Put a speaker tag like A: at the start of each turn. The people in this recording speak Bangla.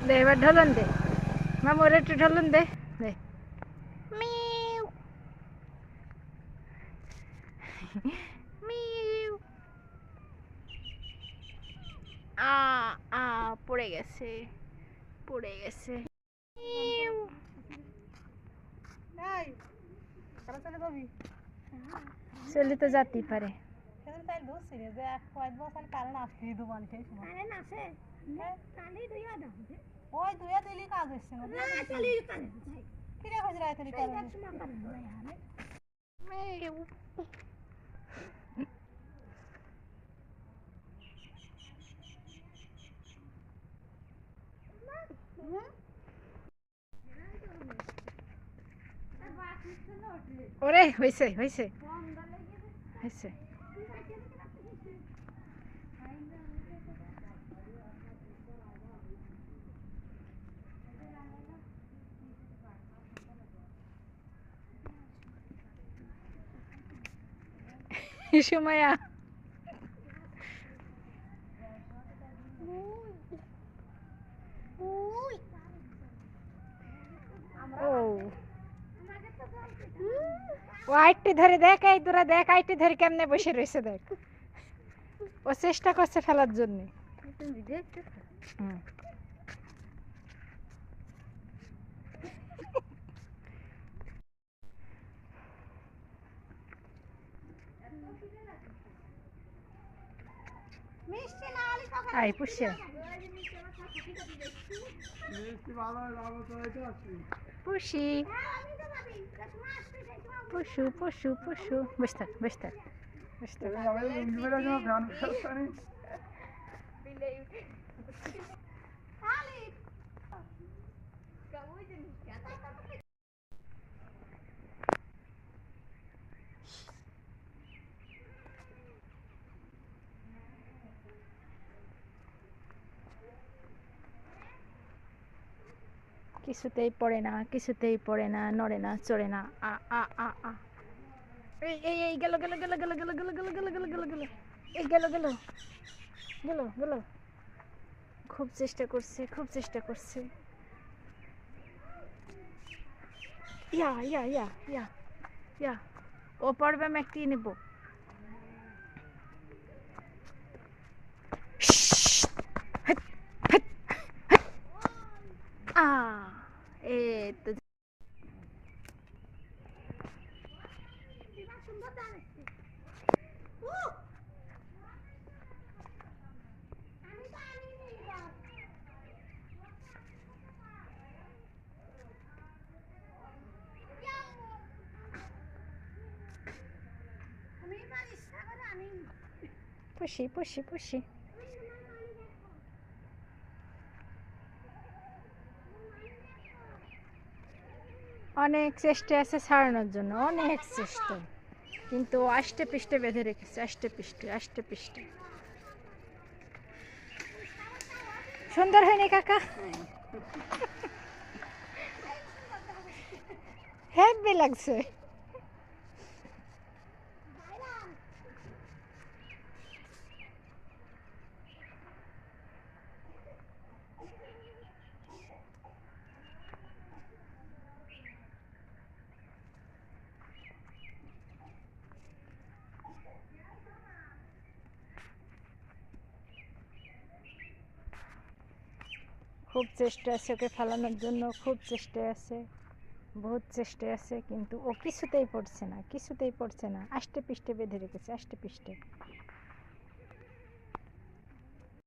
A: দে এবার ঢলন দে মামু, ওর একটু ঢলন দে। দে মিউ মিউ। আ আ পড়ে গেছে, পড়ে গেছে। মিউ। চলে তো যেতেই পারে। ওরে হয়েছে হয়েছে হয়েছে। সুমাইয়া ও আইটি ধরে দেখ, এই তোরা দেখ আইটি ধরে কেমনে বসে রয়েছে দেখ, ও চেষ্টা করছে ফেলার জন্য। আই পুষে পুষি পশু পশু পশু বসতে বসতে বসতে। কিছুতেই পড়ে না, কিছুতেই পড়ে না, নড়ে না, চড়ে না। আ আ আ আ এই এই এই গেল গেল গেল গেল গেল গেল গেল গেল গেল গেল গেল এই গেল গেল গেল গেল। খুব চেষ্টা করছে, খুব চেষ্টা করছে। ইয়া ইয়া ইয়া ইয়া ইয়া ও পড়বে, আমি একটি নেব। আ এ তো পুষি পুষি পুষি। অনেক চেষ্টা আছে ছাড়ানোর জন্য, অনেক চেষ্টা, কিন্তু আষ্টে পৃষ্ঠে বেঁধে রেখেছে, আষ্টে পৃষ্ঠে আষ্টে পৃষ্ঠে। সুন্দর হয়নি কাকা? হেব্বি লাগছে। খুব চেষ্টা আছে ওকে ফেলানোর জন্য, খুব চেষ্টা আছে, বহুত চেষ্টা আছে, কিন্তু ও কিছুতেই পড়ছে না, কিছুতেই পড়ছে না, আষ্টে পৃষ্ঠে বেঁধে রেখেছে, আষ্টে পৃষ্ঠে।